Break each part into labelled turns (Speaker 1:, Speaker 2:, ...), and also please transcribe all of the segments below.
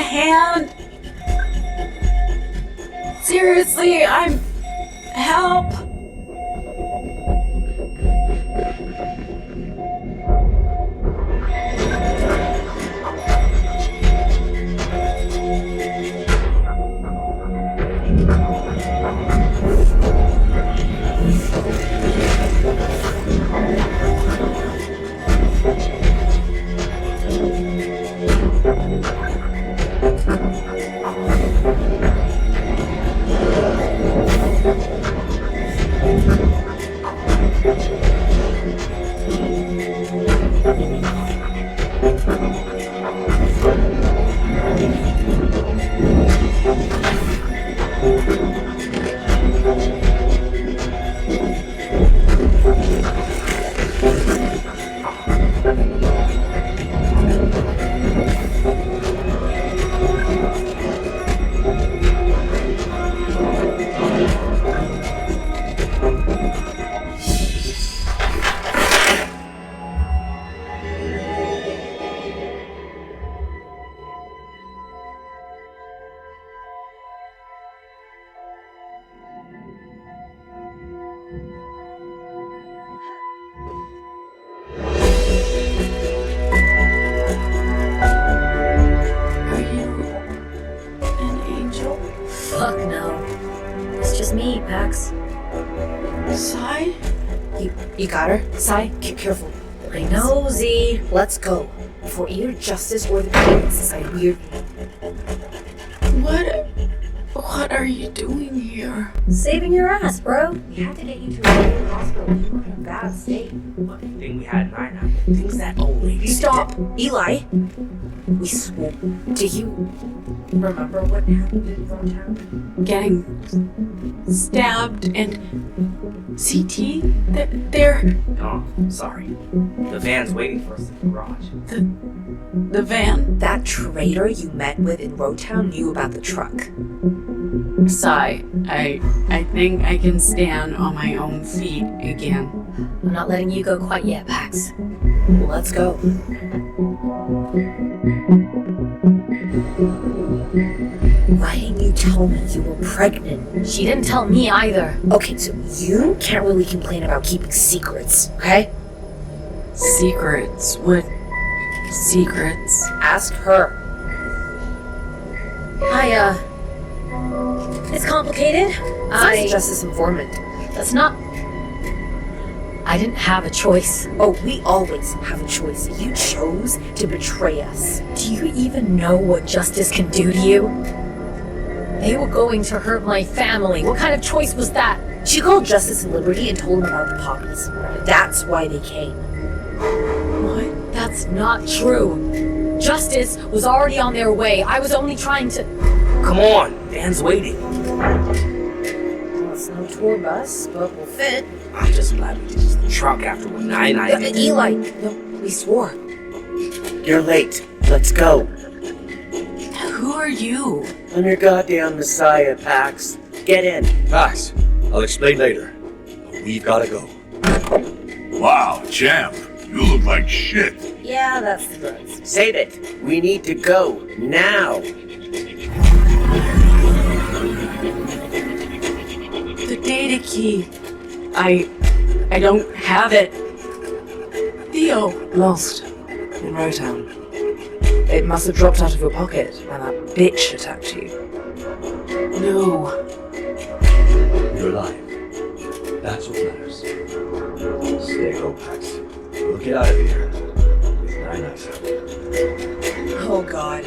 Speaker 1: hand. Seriously, help.
Speaker 2: Fuck no. It's just me, Pax.
Speaker 1: Sai?
Speaker 3: You got her? Sai, careful.
Speaker 2: I know, Z.
Speaker 3: Let's go. Before either justice or the parents decide weird.
Speaker 1: What are you doing here?
Speaker 2: Saving your ass, bro. We had to get you to a hospital. You were in a bad state.
Speaker 4: What thing we had 9 things that old lady.
Speaker 3: Stop! Eli! We swore. Do you remember what happened in Rotown?
Speaker 1: Getting stabbed and CT? They're
Speaker 4: Oh, sorry. The van's waiting for us in the garage.
Speaker 1: the van?
Speaker 3: That traitor you met with in Rotown knew about the truck.
Speaker 1: Sai, I think I can stand on my own feet again.
Speaker 2: I'm not letting you go quite yet, Pax.
Speaker 3: Let's go. Why didn't you tell me you were pregnant?
Speaker 2: She didn't tell me either.
Speaker 3: Okay, so you can't really complain about keeping secrets, okay?
Speaker 1: Secrets? What secrets?
Speaker 3: Ask her.
Speaker 2: It's complicated.
Speaker 3: Sai's justice informant.
Speaker 2: That's not... I didn't have a choice.
Speaker 3: Oh, we always have a choice. You chose to betray us.
Speaker 2: Do you even know what justice can do to you? They were going to hurt my family. What kind of choice was that?
Speaker 3: She called Justice and Liberty and told them about the poppies. That's why they came.
Speaker 2: What? That's not true. Justice was already on their way. I was only trying to...
Speaker 4: Come on, van's waiting.
Speaker 3: Well, it's no tour bus, but we'll fit.
Speaker 4: I'm just glad we did use the truck after what 9 did.
Speaker 3: Eli, no, we swore.
Speaker 5: You're late. Let's go.
Speaker 1: Who are you?
Speaker 5: I'm your goddamn messiah, Pax. Get in.
Speaker 6: Pax, I'll explain later. But we've gotta go.
Speaker 7: Wow, champ, you look like shit.
Speaker 3: Yeah, that's the drugs.
Speaker 5: Save it. We need to go. Now.
Speaker 1: The data key. I don't have it. Theo.
Speaker 8: Lost. In Rotown. It must have dropped out of your pocket when that bitch attacked you.
Speaker 1: No.
Speaker 6: You're alive. That's what matters. Stay home, Pax. We'll get out of here. With 9 nights out.
Speaker 8: Oh god.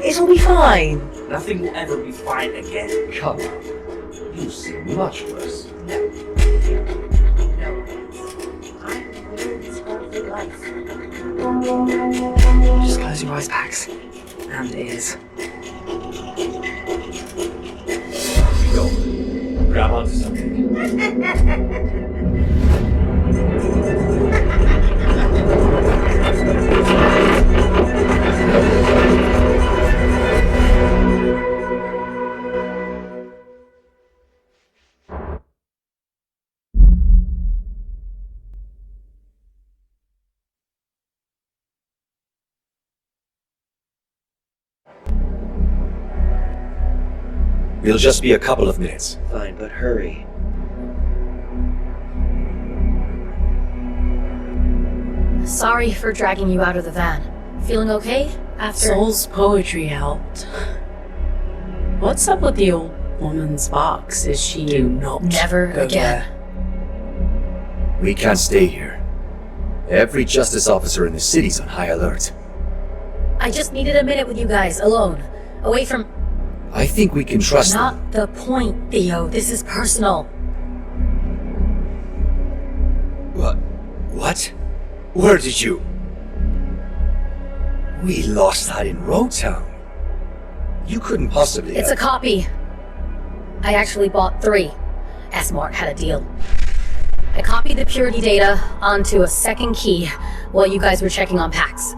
Speaker 8: It'll be fine.
Speaker 4: Nothing will ever be fine again.
Speaker 6: Come on. You seem much worse.
Speaker 3: No. I'm living this earthly life.
Speaker 8: Just close your eyes, Pax. And ears.
Speaker 6: Go. Grab onto something. It'll just be a couple of minutes.
Speaker 5: Fine, but hurry.
Speaker 2: Sorry for dragging you out of the van. Feeling okay after?
Speaker 1: Soul's poetry helped. What's up with the old woman's box? Is she...
Speaker 8: Do not
Speaker 2: Never
Speaker 8: go
Speaker 2: again.
Speaker 8: there.
Speaker 6: We can't stay here. Every justice officer in the city's on high alert.
Speaker 2: I just needed a minute with you guys, alone. Away from...
Speaker 6: I think we can trust them.
Speaker 2: Not the point, Theo. This is personal.
Speaker 6: What? Where did you... We lost that in Roadtown. You couldn't possibly...
Speaker 2: It's a copy. I actually bought 3. S-Mart had a deal. I copied the purity data onto a second key while you guys were checking on packs.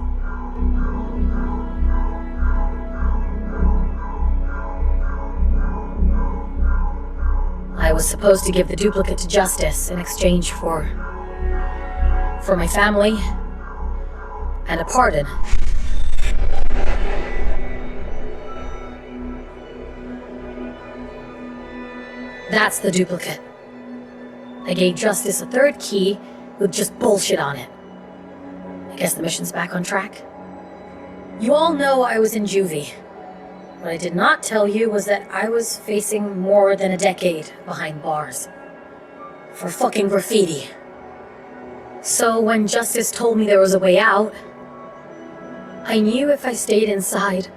Speaker 2: I was supposed to give the duplicate to Justice in exchange for my family and a pardon. That's the duplicate. I gave Justice a 3rd key with just bullshit on it. I guess the mission's back on track. You all know I was in juvie. What I did not tell you was that I was facing more than a decade behind bars. For fucking graffiti. So when Justice told me there was a way out, I knew if I stayed inside,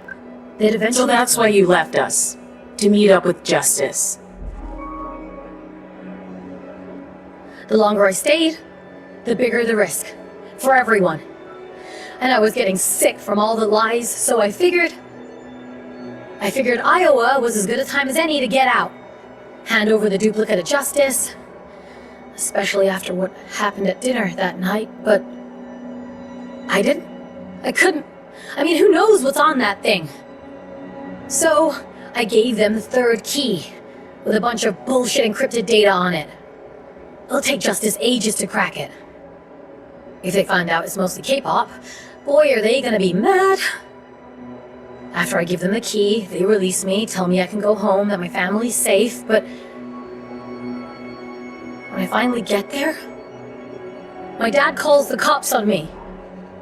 Speaker 2: they'd eventually...
Speaker 1: So that's why you left us. To meet up with Justice.
Speaker 2: The longer I stayed, the bigger the risk. For everyone. And I was getting sick from all the lies, so I figured Iowa was as good a time as any to get out. Hand over the duplicate of Justice. Especially after what happened at dinner that night, but... I didn't. I couldn't. I mean, who knows what's on that thing? So, I gave them the 3rd key, with a bunch of bullshit encrypted data on it. It'll take Justice ages to crack it. If they find out it's mostly K-pop, boy are they gonna be mad. After I give them the key, they release me, tell me I can go home, that my family's safe, but... when I finally get there, my dad calls the cops on me.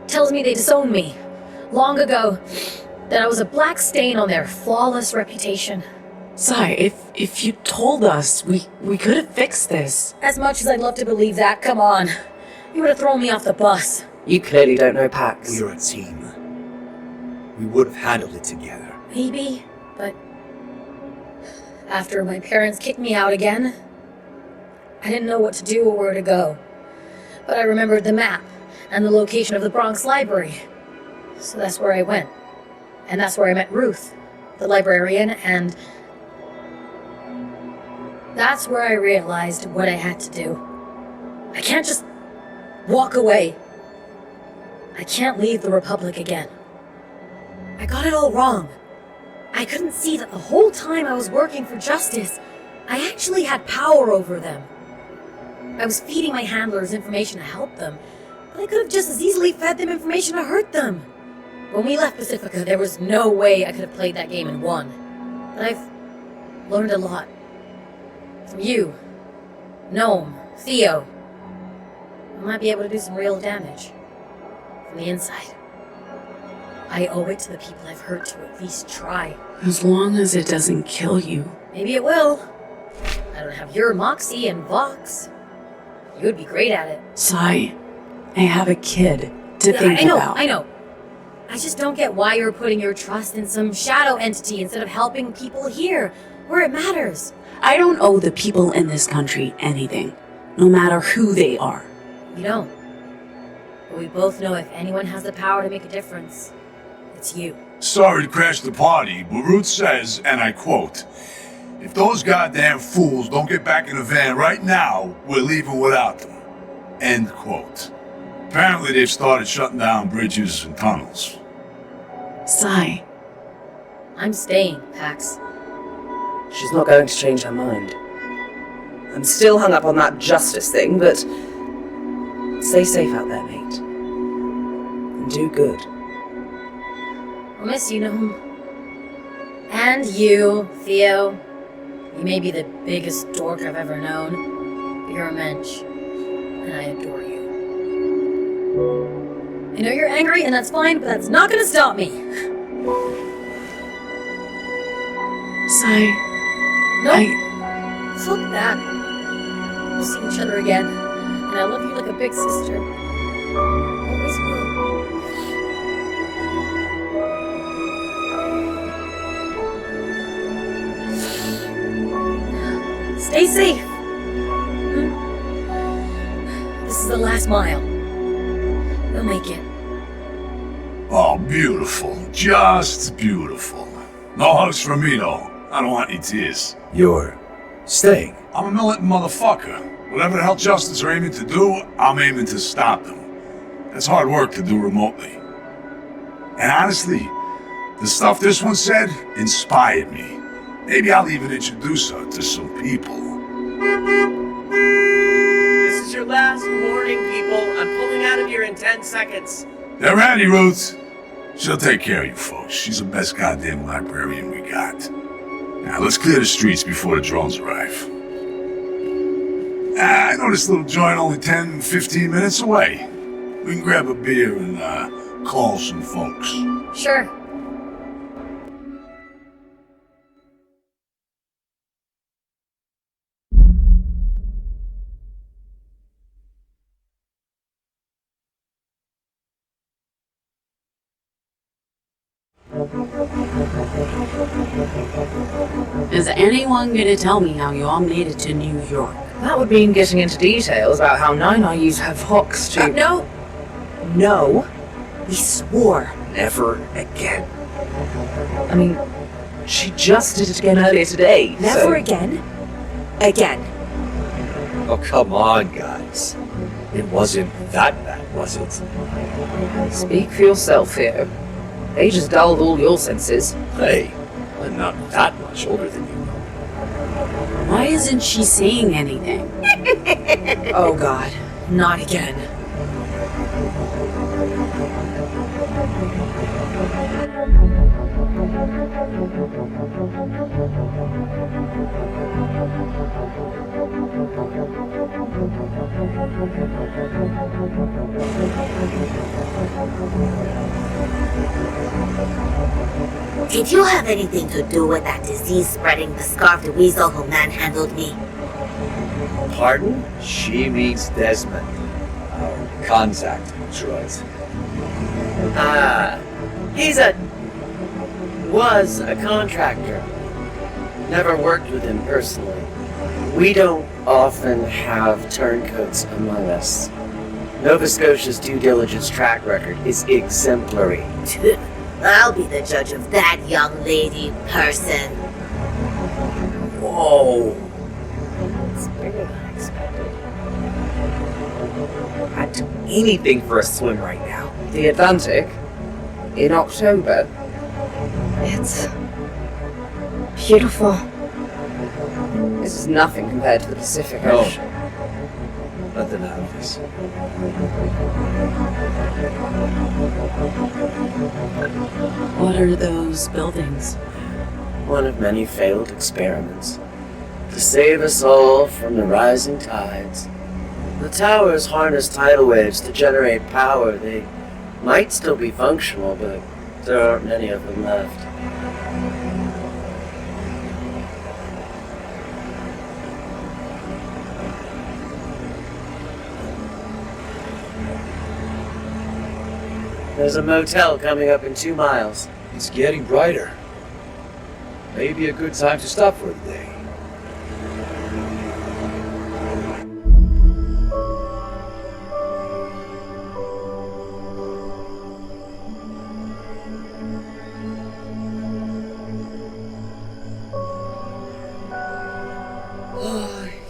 Speaker 2: Tells me they disowned me, long ago, that I was a black stain on their flawless reputation.
Speaker 1: Sai, if you told us, we could have fixed this.
Speaker 2: As much as I'd love to believe that, come on. You would have thrown me off the bus.
Speaker 8: You clearly don't know Pax.
Speaker 6: We're a team. We would have handled it together.
Speaker 2: Maybe, but... after my parents kicked me out again, I didn't know what to do or where to go. But I remembered the map and the location of the Bronx Library. So that's where I went. And that's where I met Ruth, the librarian, and... that's where I realized what I had to do. I can't just walk away. I can't leave the Republic again. I got it all wrong. I couldn't see that the whole time I was working for Justice, I actually had power over them. I was feeding my handlers information to help them, but I could have just as easily fed them information to hurt them. When we left Pacifica, there was no way I could have played that game and won. But I've learned a lot. From you, Gnome, Theo. I might be able to do some real damage. From the inside. I owe it to the people I've hurt to at least try.
Speaker 1: As long as it doesn't kill you.
Speaker 2: Maybe it will. I don't have your moxie and vox. You would be great at it.
Speaker 1: Sai, I have a kid to think about.
Speaker 2: I know. I just don't get why you're putting your trust in some shadow entity instead of helping people here, where it matters.
Speaker 1: I don't owe the people in this country anything, no matter who they are.
Speaker 2: We don't. But we both know if anyone has the power to make a difference, it's you.
Speaker 7: Sorry to crash the party, but Ruth says, and I quote, "If those goddamn fools don't get back in the van right now, we're leaving without them." End quote. Apparently they've started shutting down bridges and tunnels.
Speaker 1: Sai,
Speaker 2: I'm staying, Pax.
Speaker 8: She's not going to change her mind. I'm still hung up on that justice thing, but stay safe out there, mate. And do good.
Speaker 2: I'll miss you, Gnome. And you, Theo. You may be the biggest dork I've ever known, but you're a mensch, and I adore you. I know you're angry, and that's fine, but that's not gonna stop me.
Speaker 1: Sai,
Speaker 2: Nope. Fuck that. We'll see each other again, and I love you like a big sister. Always will. Stay safe. This is the last mile. You'll make it.
Speaker 7: Oh, beautiful. Just beautiful. No hugs for me, though. I don't want any tears.
Speaker 6: You're staying.
Speaker 7: I'm a militant motherfucker. Whatever the hell justice are aiming to do, I'm aiming to stop them. That's hard work to do remotely. And honestly, the stuff this one said inspired me. Maybe I'll even introduce her to some people.
Speaker 5: This is your last warning, people. I'm pulling out of here in 10 seconds.
Speaker 7: They're ready, Ruth. She'll take care of you folks. She's the best goddamn librarian we got. Now, let's clear the streets before the drones arrive. I know this little joint only 10, 15 minutes away. We can grab a beer and call some folks.
Speaker 2: Sure.
Speaker 1: is anyone gonna tell me how you all made it to New York?
Speaker 8: That would mean getting into details about how Nine used her fox to...
Speaker 3: No! No. We swore never again.
Speaker 8: I mean, she just did it again earlier today.
Speaker 3: Never again? Again.
Speaker 6: Oh, come on, guys. It wasn't that bad, was it?
Speaker 8: Speak for yourself here. They just dulled all your senses.
Speaker 6: Hey, I'm not that much older than you.
Speaker 1: Why isn't she saying anything?
Speaker 3: Oh god, not again.
Speaker 9: Did you have anything to do with that disease-spreading the scarfed weasel who manhandled me?
Speaker 6: Pardon? She means Desmond. Our contact droid.
Speaker 5: Was a contractor. Never worked with him personally. We don't often have turncoats among us. Nova Scotia's due diligence track record is exemplary.
Speaker 9: I'll be the judge of that young lady person.
Speaker 5: Whoa.
Speaker 3: It's bigger than I expected.
Speaker 5: I'd do anything for a swim right now.
Speaker 8: The Atlantic? In October?
Speaker 3: It's beautiful.
Speaker 8: This is nothing compared to the Pacific
Speaker 6: No.
Speaker 8: Ocean.
Speaker 6: Nothing out of this.
Speaker 1: What are those buildings?
Speaker 5: One of many failed experiments. To save us all from the rising tides. The towers harness tidal waves to generate power. They might still be functional, but there aren't many of them left. There's a motel coming up in 2 miles.
Speaker 6: It's getting brighter. Maybe a good time to stop for the day.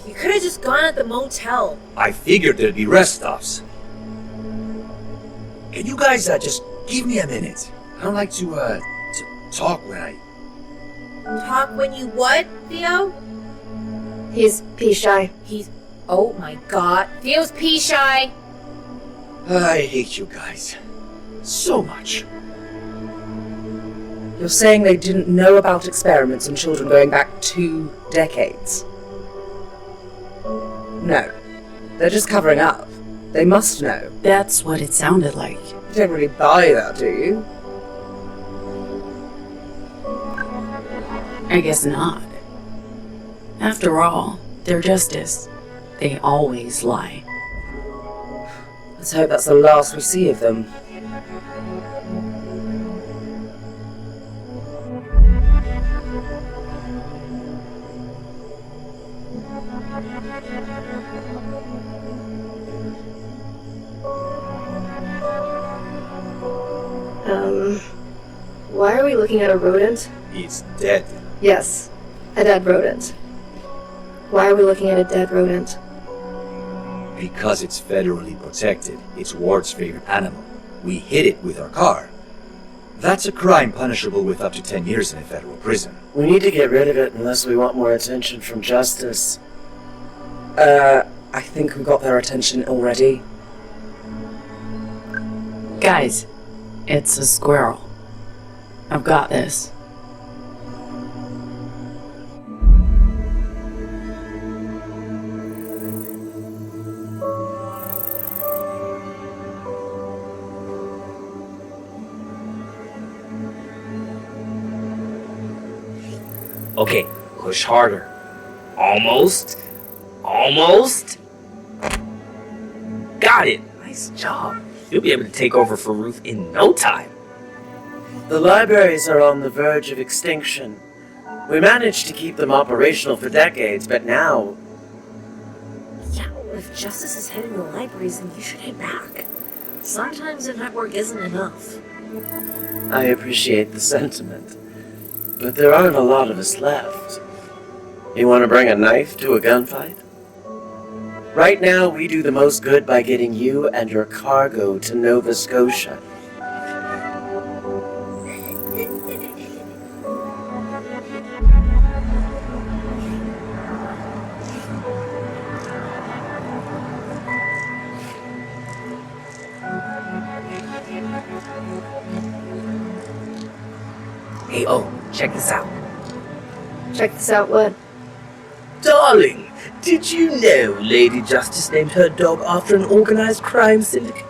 Speaker 3: You could have just gone at the motel.
Speaker 6: I figured there'd be rest stops. Can you guys just give me a minute? I don't like to talk when I...
Speaker 3: Talk when you what, Theo?
Speaker 2: He's pea-shy.
Speaker 3: Oh my god. Theo's pea-shy.
Speaker 6: I hate you guys. So much.
Speaker 8: You're saying they didn't know about experiments on children going back 2 decades? No. They're just covering up. They must know.
Speaker 1: That's what it sounded like.
Speaker 8: You don't really buy that, do you?
Speaker 1: I guess not. After all, they're justice. They always lie.
Speaker 8: Let's hope that's the last we see of them.
Speaker 10: Why are we looking at a rodent?
Speaker 6: It's dead.
Speaker 10: Yes, a dead rodent. Why are we looking at a dead rodent?
Speaker 6: Because it's federally protected. It's Ward's favorite animal. We hit it with our car. That's a crime punishable with up to 10 years in a federal prison.
Speaker 5: We need to get rid of it unless we want more attention from justice.
Speaker 8: I think we got their attention already.
Speaker 1: Guys, it's a squirrel. I've got this.
Speaker 4: Okay, push harder. Almost. Almost. Got it. Nice job. You'll be able to take over for Ruth in no time.
Speaker 5: The libraries are on the verge of extinction. We managed to keep them operational for decades, but now...
Speaker 2: Yeah, if justice is hitting the libraries, then you should hit back. Sometimes a network isn't enough.
Speaker 5: I appreciate the sentiment, but there aren't a lot of us left. You want to bring a knife to a gunfight? Right now, we do the most good by getting you and your cargo to Nova Scotia.
Speaker 4: Hey, oh, check this out.
Speaker 10: Check this out, what?
Speaker 4: Darling, did you know Lady Justice named her dog after an organized crime syndicate?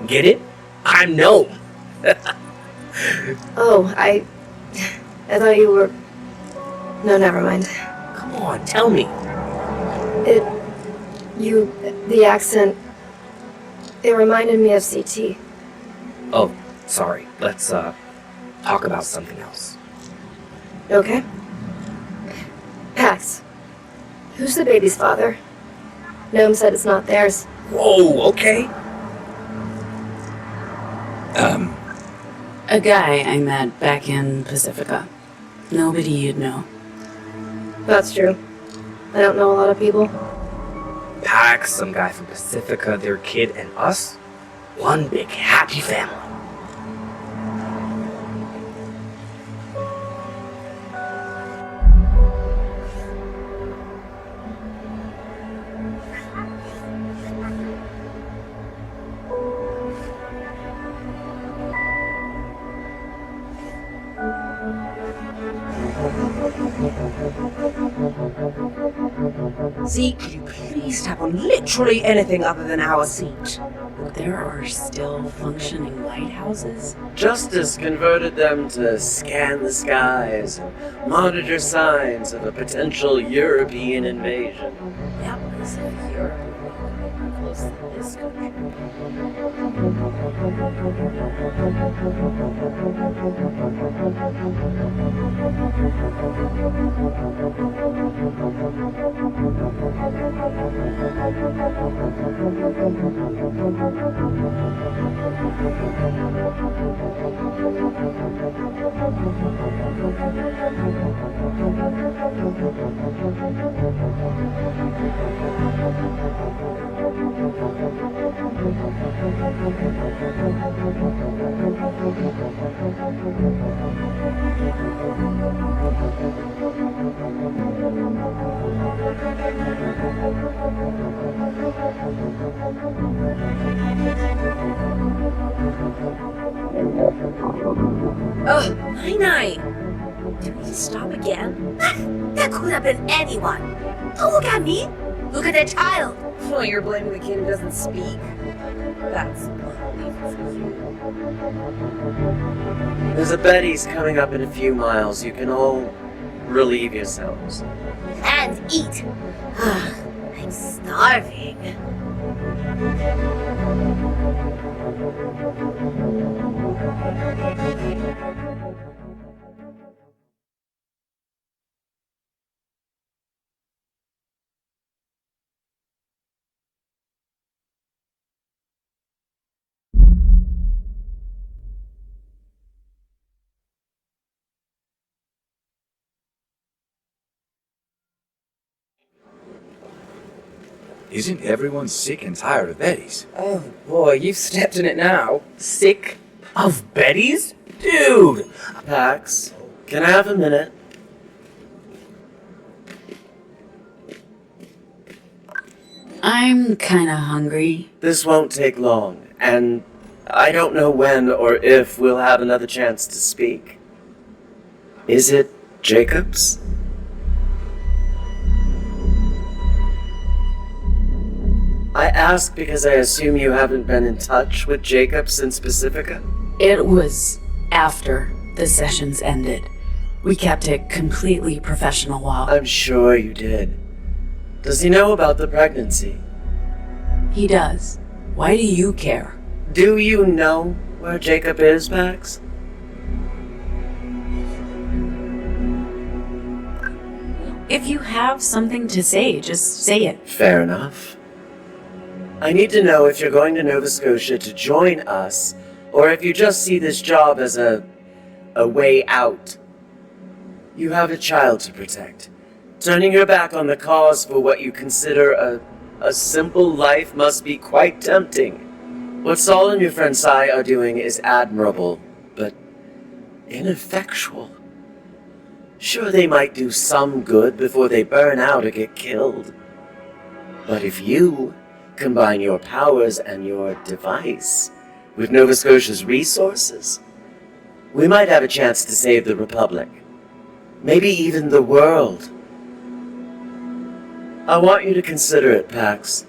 Speaker 4: Get it? I'm Gnome.
Speaker 10: Oh, I thought you were... No, never mind.
Speaker 4: Come on, tell me.
Speaker 10: The accent, it reminded me of CT.
Speaker 4: Oh, sorry. Let's, talk about something else.
Speaker 10: Okay. Pax, who's the baby's father? Gnome said it's not theirs.
Speaker 4: Whoa, okay.
Speaker 1: A guy I met back in Pacifica. Nobody you'd know.
Speaker 10: That's true. I don't know a lot of people.
Speaker 4: Pax, some guy from Pacifica, their kid, and us. One big happy family.
Speaker 8: Zeke, could you please tap on literally anything other than our seat?
Speaker 1: There are still functioning lighthouses?
Speaker 5: Justice converted them to scan the skies and monitor signs of a potential European invasion.
Speaker 2: That was in Europe. Close to this country.
Speaker 3: Ugh, Nine. Did we stop again?
Speaker 9: That could have been anyone. Don't look at me. Look at that child.
Speaker 3: Oh, you're blaming the kid who doesn't speak. That's unbelievable for you.
Speaker 5: There's a Betty's coming up in a few miles. You can all relieve yourselves.
Speaker 9: And eat. I'm starving.
Speaker 6: Isn't everyone sick and tired of Betty's?
Speaker 8: Oh boy, you've stepped in it now.
Speaker 4: Sick of Betty's? Dude!
Speaker 5: Pax, can I have a minute?
Speaker 1: I'm kinda hungry.
Speaker 5: This won't take long, and I don't know when or if we'll have another chance to speak. Is it Jacobs? I ask because I assume you haven't been in touch with Jacob since Pacifica?
Speaker 1: It was after the sessions ended. We kept it completely professional while
Speaker 5: I'm sure you did. Does he know about the pregnancy?
Speaker 1: he does. Why do you care?
Speaker 5: Do you know where Jacob is, Pax?
Speaker 1: If you have something to say, just say it.
Speaker 5: Fair enough. I need to know if you're going to Nova Scotia to join us, or if you just see this job as a way out. You have a child to protect. Turning your back on the cause for what you consider a simple life must be quite tempting. What Saul and your friend Sai are doing is admirable, but ineffectual. Sure, they might do some good before they burn out or get killed. But if you combine your powers and your device with Nova Scotia's resources, we might have a chance to save the Republic. Maybe even the world. I want you to consider it, Pax.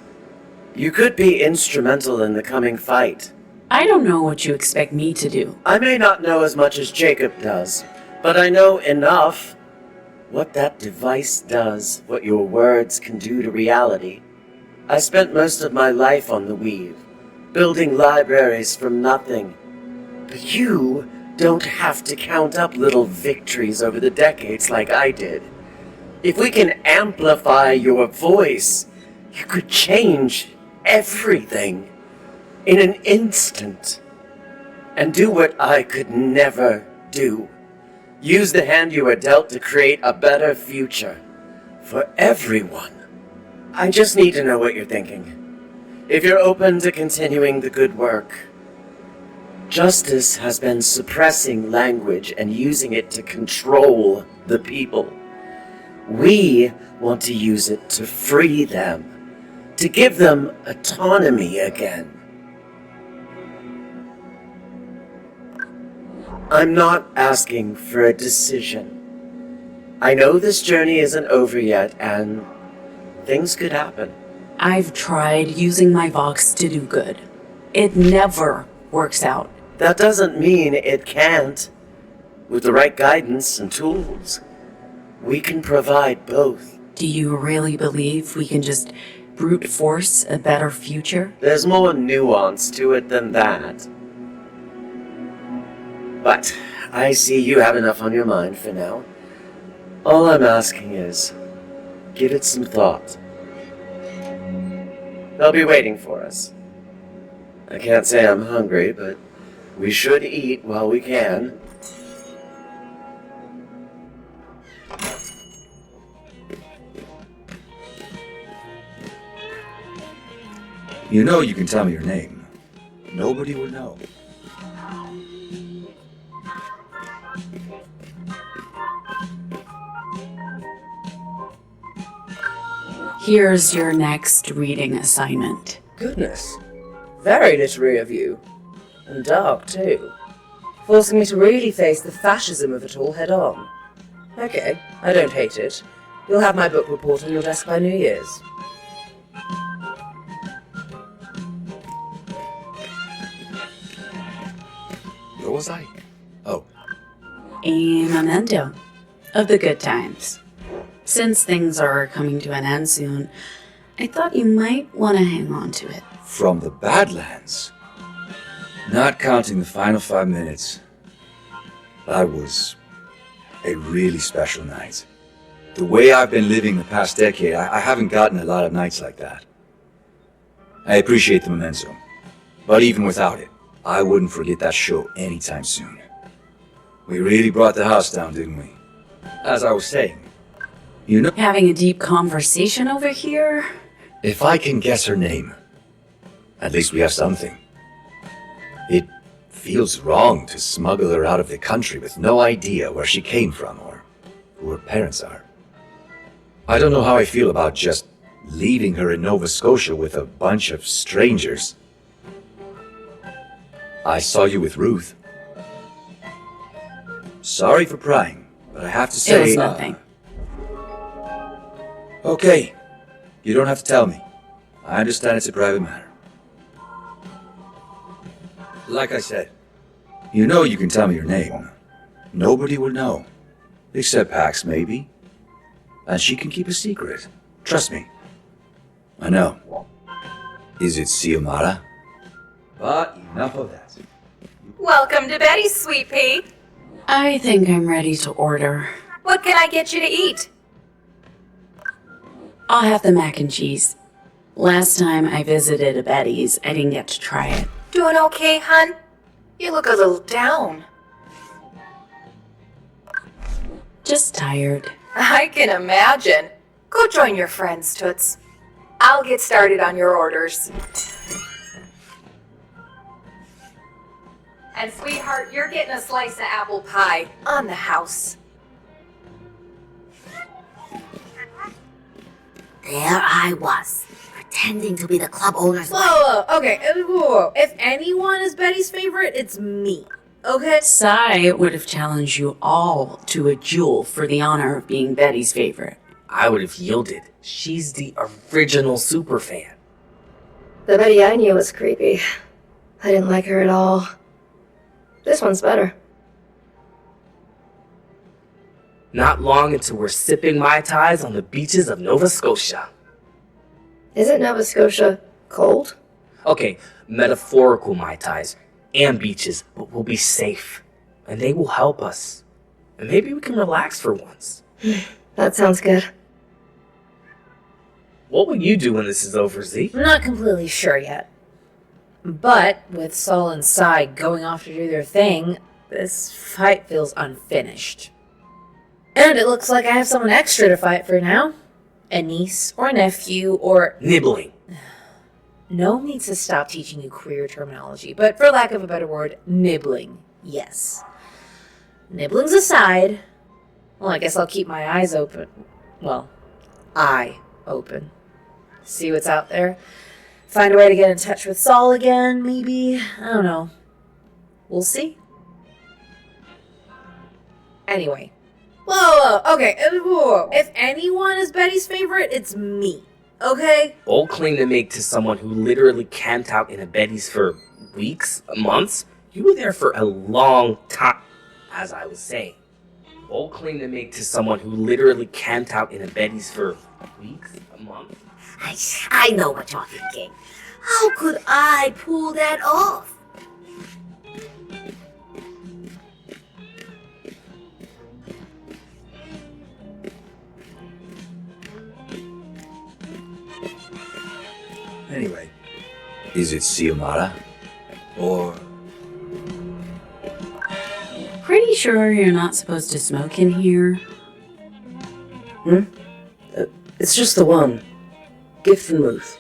Speaker 5: You could be instrumental in the coming fight.
Speaker 1: I don't know what you expect me to do.
Speaker 5: I may not know as much as Jacob does, but I know enough. What that device does, what your words can do to reality. I spent most of my life on the Weave, building libraries from nothing. But you don't have to count up little victories over the decades like I did. If we can amplify your voice, you could change everything in an instant. And do what I could never do. Use the hand you were dealt to create a better future for everyone. I just need to know what you're thinking. If you're open to continuing the good work. Justice has been suppressing language and using it to control the people. We want to use it to free them, to give them autonomy again. I'm not asking for a decision. I know this journey isn't over yet, and things could happen.
Speaker 1: I've tried using my Vox to do good. It never works out.
Speaker 5: That doesn't mean it can't. With the right guidance and tools, we can provide both.
Speaker 1: Do you really believe we can just brute force a better future?
Speaker 5: There's more nuance to it than that. But I see you have enough on your mind for now. All I'm asking is, give it some thought. They'll be waiting for us. I can't say I'm hungry, but we should eat while we can.
Speaker 6: You know you can tell me your name. Nobody would know.
Speaker 1: Here's your next reading assignment.
Speaker 8: Goodness. Very literary of you. And dark, too. forcing me to really face the fascism of it all head on. Okay, I don't hate it. You'll have my book report on your desk by New Year's.
Speaker 6: Where was I? Oh,
Speaker 1: A memento of the good times. Since things are coming to an end soon, I thought you might want to hang on to it.
Speaker 6: from the Badlands. Not counting the final 5 minutes. That was a really special night. The way I've been living the past decade, I haven't gotten a lot of nights like that. I appreciate the memento, but even without it, I wouldn't forget that show anytime soon. We really brought the house down, didn't we? As I was saying, you know...
Speaker 1: Having a deep conversation over here?
Speaker 6: If I can guess her name, at least we have something. It feels wrong to smuggle her out of the country with no idea where she came from or who her parents are. I don't know how I feel about just leaving her in Nova Scotia with a bunch of strangers. I saw you with Ruth. Sorry for prying, but I have to say...
Speaker 1: It was nothing.
Speaker 6: Okay, you don't have to tell me. I understand it's a private matter. Like I said, you know you can tell me your name. Nobody will know. Except Pax, maybe. And she can keep a secret. Trust me. I know. Is it Xiomara? But enough of that.
Speaker 3: Welcome to Betty's, Sweet Pea.
Speaker 1: I think I'm ready to order.
Speaker 3: What can I get you to eat?
Speaker 1: I'll have the mac and cheese. Last time I visited a Betty's, I didn't get to try it.
Speaker 3: Doing okay, hun? You look a little down.
Speaker 1: Just tired.
Speaker 3: I can imagine. Go join your friends, Toots. I'll get started on your orders. And sweetheart, you're getting a slice of apple pie on the house.
Speaker 9: There I was, pretending to be the club owner's wife.
Speaker 2: Whoa, okay. Whoa. If anyone is Betty's favorite, it's me. Okay?
Speaker 1: Sai would have challenged you all to a duel for the honor of being Betty's favorite.
Speaker 11: I would have yielded. She's the original superfan.
Speaker 10: The Betty I knew was creepy. I didn't like her at all. This one's better.
Speaker 11: Not long until we're sipping Mai Tais on the beaches of Nova Scotia.
Speaker 10: Isn't Nova Scotia cold?
Speaker 11: Okay, metaphorical Mai Tais and beaches, but we'll be safe. And they will help us. And maybe we can relax for once.
Speaker 10: That sounds good.
Speaker 11: What will you do when this is over, Z?
Speaker 2: I'm not completely sure yet. But with Saul and Sai going off to do their thing, this fight feels unfinished. And it looks like I have someone extra to fight for now. A niece or a nephew or...
Speaker 11: Nibbling.
Speaker 2: Noam needs to stop teaching you queer terminology, but for lack of a better word, nibbling. Yes. Nibblings aside, well, I guess I'll keep my eyes open. Well, eye open. See what's out there. Find a way to get in touch with Saul again, maybe. I don't know. We'll see. Anyway. Whoa, okay. Whoa. If anyone is Betty's favorite, it's me. Okay?
Speaker 11: Bold claim to make to someone who literally camped out in a Betty's for weeks, months. You were there for a long time, as I was saying. Bold claim to make to someone who literally camped out in a Betty's for weeks, months.
Speaker 9: I know what you're thinking. How could I pull that off?
Speaker 6: Anyway, is it Xiomara? Or...
Speaker 1: Pretty sure you're not supposed to smoke in here.
Speaker 8: It's just the one. Gift from Ruth.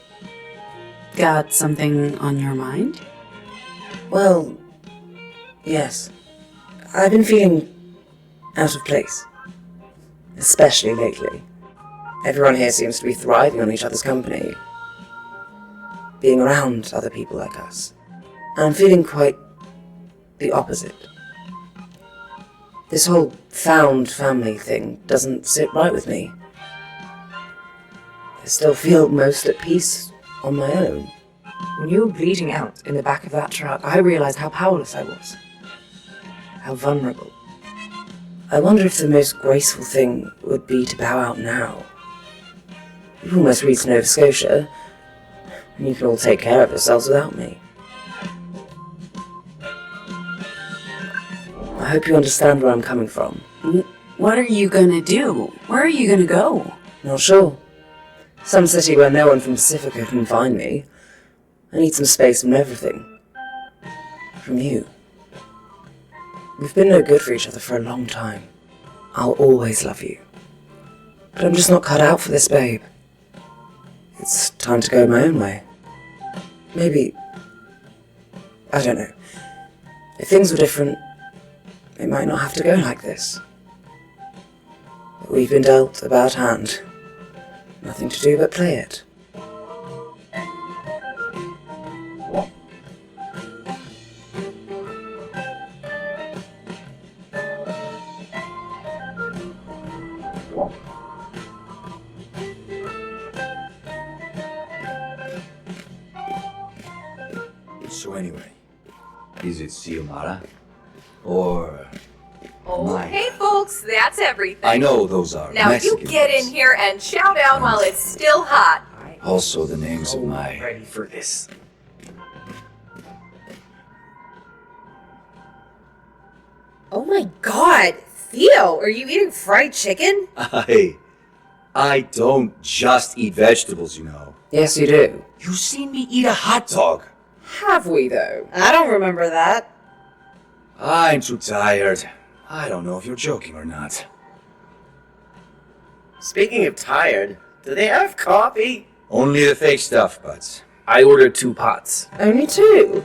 Speaker 1: Got something on your mind?
Speaker 8: Well, yes. I've been feeling out of place. Especially lately. Everyone here seems to be thriving on each other's company. Being around other people like us. I'm feeling quite the opposite. This whole found family thing doesn't sit right with me. I still feel most at peace on my own.
Speaker 3: When you were bleeding out in the back of that truck, I realized how powerless I was. How vulnerable.
Speaker 8: I wonder if the most graceful thing would be to bow out now. You've almost reached Nova Scotia, and you can all take care of yourselves without me. I hope you understand where I'm coming from.
Speaker 1: What are you gonna do? Where are you gonna go?
Speaker 8: Not sure. Some city where no one from Pacifica can find me. I need some space from everything. From you. We've been no good for each other for a long time. I'll always love you. But I'm just not cut out for this, babe. It's time to go my own way. Maybe... I don't know. If things were different, it might not have to go like this. But we've been dealt a bad hand. Nothing to do but play it.
Speaker 6: So anyway, is it Xiomara? Or...
Speaker 12: Okay, folks, that's everything.
Speaker 6: I know those are
Speaker 12: Now
Speaker 6: Mexican
Speaker 12: you get in
Speaker 6: names.
Speaker 12: here and chow down while it's still hot.
Speaker 6: Also the names of my...
Speaker 11: Ready for this.
Speaker 3: Oh my god! Theo, are you eating fried chicken?
Speaker 6: I don't just eat vegetables, you know.
Speaker 8: Yes, you do.
Speaker 6: You seen me eat a hot dog.
Speaker 3: Have we, though? I don't remember that.
Speaker 6: I'm too tired. I don't know if you're joking or not.
Speaker 5: Speaking of tired, do they have coffee?
Speaker 6: Only the fake stuff, but...
Speaker 11: I ordered 2 pots.
Speaker 8: Only 2?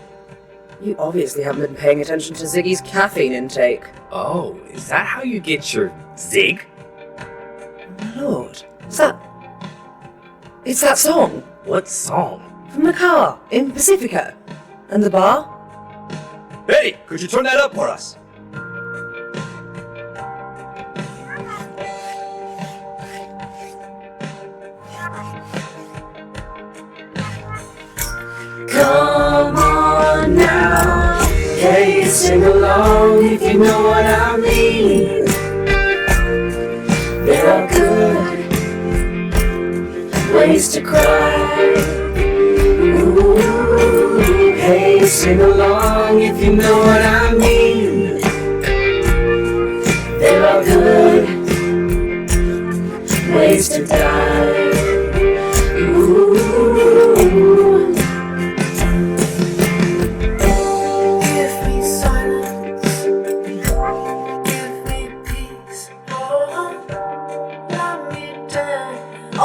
Speaker 8: You obviously haven't been paying attention to Ziggy's caffeine intake.
Speaker 11: Oh, is that how you get your zig?
Speaker 8: My lord, it's that song.
Speaker 11: What song?
Speaker 8: From the car, in Pacifica. And the bar?
Speaker 6: Hey, could you turn that up for us?
Speaker 8: Come on now, hey, sing along if you know what I mean. There are good ways to cry. Ooh, hey, sing along if you know what I mean. There are good ways to die. Ooh.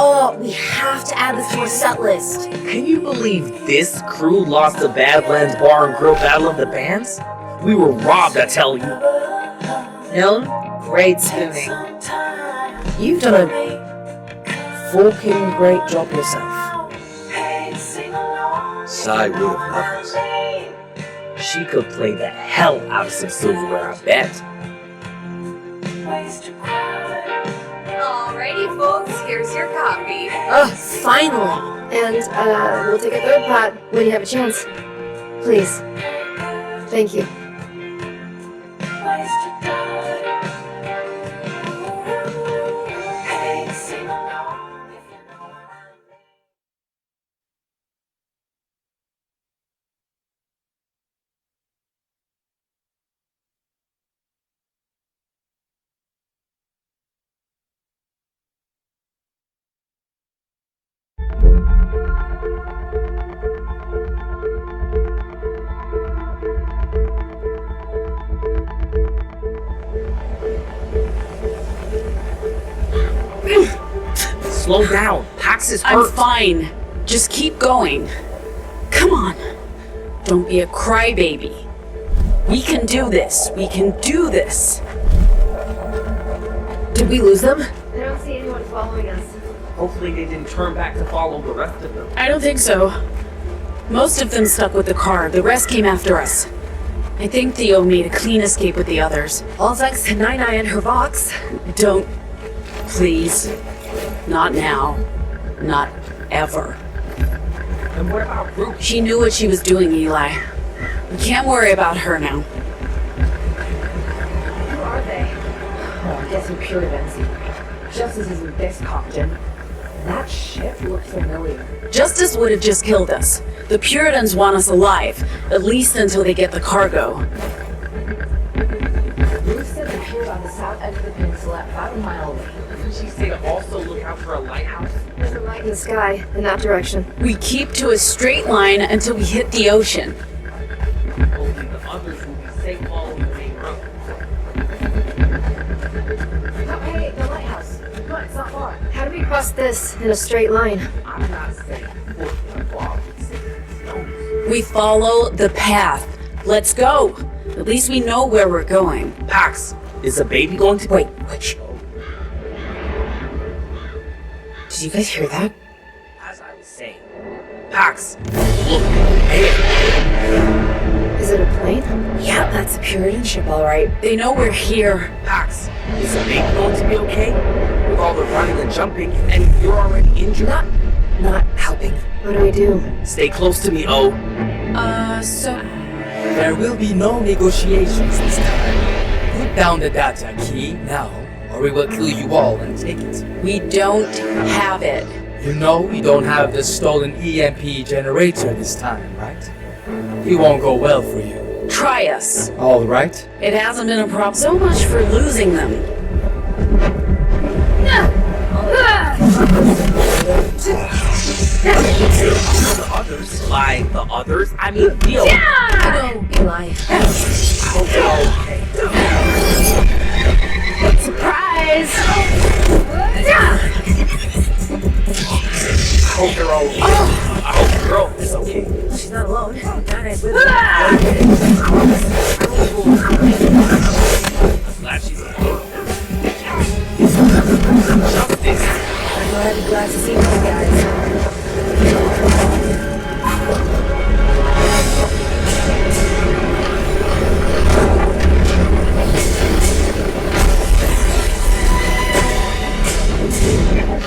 Speaker 2: Oh, we have to add this to our set list.
Speaker 11: Can you believe this crew lost the Badlands Bar and Grill Battle of the Bands? We were robbed, I tell you.
Speaker 3: Nolan, great spooning.
Speaker 8: You've done a forking great job yourself.
Speaker 6: Sai would have loved us.
Speaker 11: She could play the hell out of some silverware, I bet.
Speaker 12: Alrighty, folks, here's your coffee.
Speaker 10: Oh, finally! And, we'll take a 3rd pot when you have a chance. Please. Thank you.
Speaker 11: Slow down. Pax is hurt.
Speaker 1: I'm fine. Just keep going. Come on. Don't be a crybaby. We can do this. We can do this.
Speaker 3: Did we lose them?
Speaker 10: I don't see anyone following us.
Speaker 11: Hopefully they didn't turn back to follow the rest of them.
Speaker 1: I don't think so. Most of them stuck with the car. The rest came after us. I think Theo made a clean escape with the others.
Speaker 2: All thanks to Nine and her Vox.
Speaker 1: Don't. Please. Not now. Not ever.
Speaker 11: And what about Ruth?
Speaker 1: She knew what she was doing, Eli. We can't worry about her now.
Speaker 3: Who are they? Oh, I'm guessing Puritans. Justice isn't this Compton. That ship looks familiar.
Speaker 1: Justice would have just killed us. The Puritans want us alive, at least until they get the cargo.
Speaker 3: Ruth said they appeared on the south end of the peninsula about a mile away.
Speaker 11: Didn't she say to also look out for a lighthouse?
Speaker 10: There's a light in the sky, in that direction.
Speaker 1: We keep to a straight line until we hit the ocean.
Speaker 11: Only the others will be safe following the main road.
Speaker 3: Oh, hey, the lighthouse. Come on, it's not far.
Speaker 10: How do we cross this in a straight line?
Speaker 11: I'm not saying
Speaker 1: We follow the path. Let's go. At least we know where we're going.
Speaker 11: Pax, is the baby going to...
Speaker 8: Wait, which? Did you guys hear that?
Speaker 11: As I was saying, Pax, look, hey.
Speaker 10: Is it a plane?
Speaker 8: Yeah, that's a Puritan ship, alright.
Speaker 1: They know we're here.
Speaker 11: Pax, is the baby going to be okay? With all the running and jumping, and you're already injured?
Speaker 8: Not helping.
Speaker 10: What do we do?
Speaker 11: Stay close to me, O.
Speaker 1: So...
Speaker 13: There will be no negotiations this time. Put down the data key now, or we will kill you all and take it.
Speaker 1: We don't have it.
Speaker 13: You know you don't have the stolen EMP generator this time, right? It won't go well for you.
Speaker 1: Try us.
Speaker 13: All right.
Speaker 1: It hasn't been a problem. So much for losing them.
Speaker 11: The others? By the others? I mean, Theo.
Speaker 2: No, Eli.
Speaker 11: Okay.
Speaker 2: Surprise!
Speaker 11: I hope you're all okay. I hope your girl is okay.
Speaker 2: She's not alone. Nine-Eyed with
Speaker 11: Glad she's okay. Justice.
Speaker 2: I'm glad to be glad to see these guys.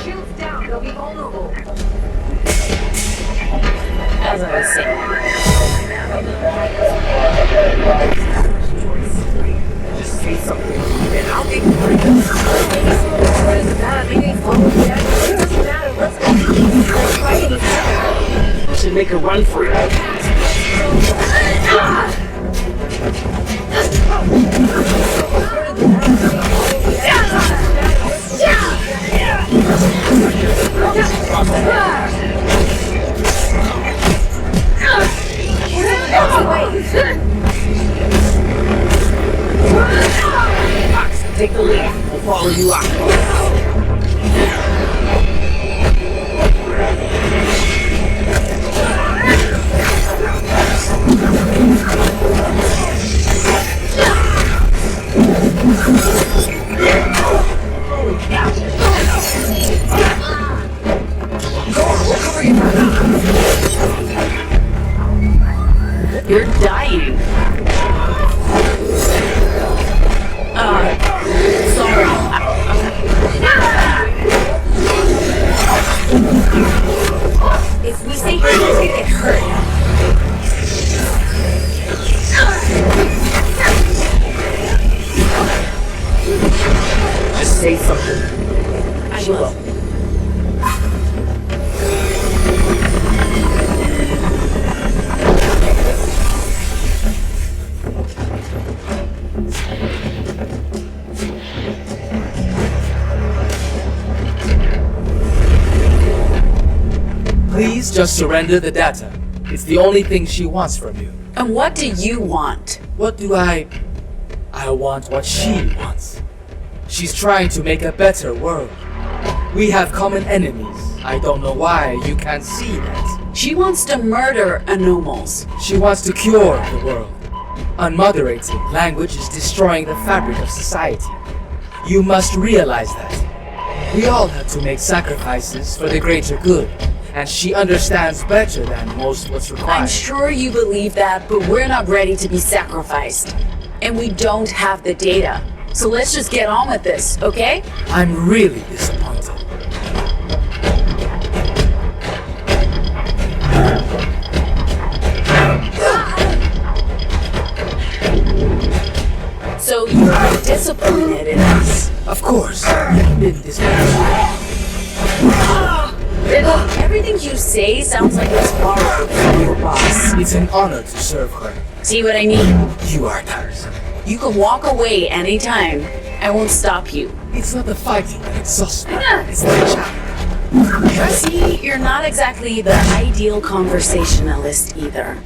Speaker 3: Shields down, they'll be vulnerable.
Speaker 1: As I was saying.
Speaker 11: Just say something, and I'll get
Speaker 2: What is it bad? Maybe they follow me. It doesn't matter. Let's go. Let's fight each other.
Speaker 11: We should make a run for it. Fox, take the lead. We'll follow you out.
Speaker 1: You're dying. Sorry.
Speaker 2: If we stay here, he's gonna get hurt.
Speaker 11: Just say something.
Speaker 1: I will.
Speaker 13: Please just surrender the data. It's the only thing she wants from you.
Speaker 1: And what do you want?
Speaker 13: What do I want what she wants. She's trying to make a better world. We have common enemies. I don't know why you can't see that.
Speaker 1: She wants to murder anomals.
Speaker 13: She wants to cure the world. Unmoderated language is destroying the fabric of society. You must realize that. We all have to make sacrifices for the greater good, and she understands better than most what's required.
Speaker 1: I'm sure you believe that, but we're not ready to be sacrificed. And we don't have the data. So let's just get on with this, okay?
Speaker 13: I'm really disappointed.
Speaker 1: So you're disappointed in us?
Speaker 13: Of course, you've been disappointed.
Speaker 1: Everything you say sounds like it's borrowed from your boss.
Speaker 13: It's an honor to serve her.
Speaker 1: See what I mean?
Speaker 13: You are Tarzan.
Speaker 1: You can walk away anytime. I won't stop you.
Speaker 13: It's not the fighting that exhausts me. It's the challenge.
Speaker 1: See, you're not exactly the ideal conversationalist either.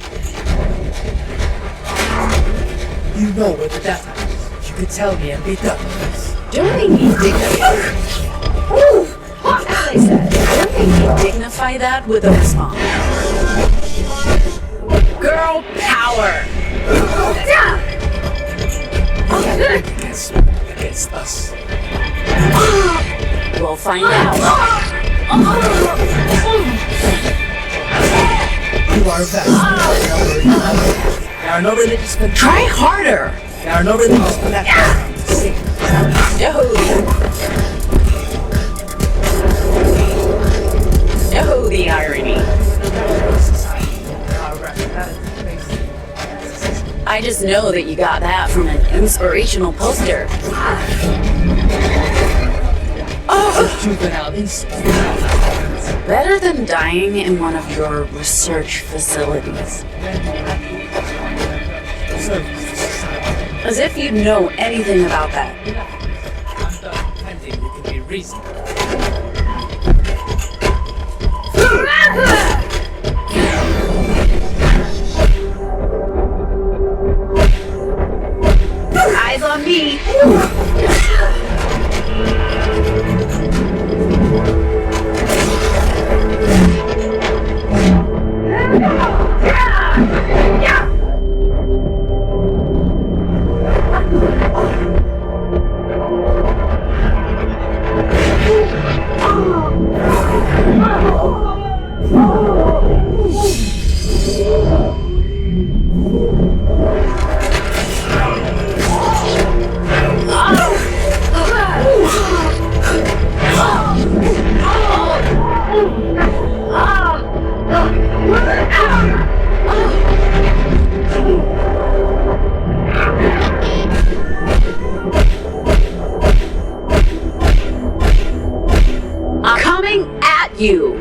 Speaker 13: You know where the data is. You could tell me and be done with this.
Speaker 1: Don't make me dignify. As I said, don't make me dignify that with a response. Girl power!
Speaker 13: Against us.
Speaker 1: We'll find out.
Speaker 13: You are vast. There are no religious fanatics.
Speaker 1: Try harder!
Speaker 13: There are no religious fanatics to sing.
Speaker 1: Oh, the irony. I just know that you got that from an inspirational poster.
Speaker 13: Juvenile insult.
Speaker 1: Better than dying in one of your research facilities. As if you'd know anything about that.
Speaker 13: I'm done pretending you can be reasonable.
Speaker 1: Eyes on me. Coming at you.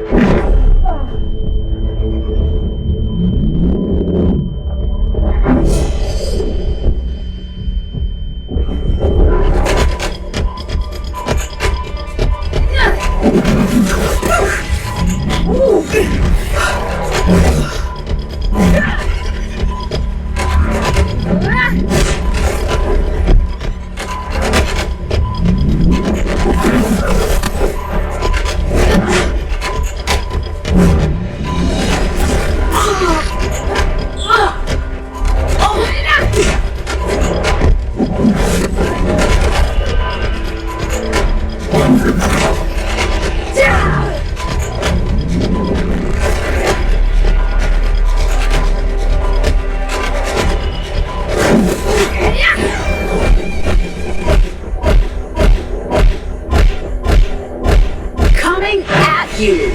Speaker 1: You.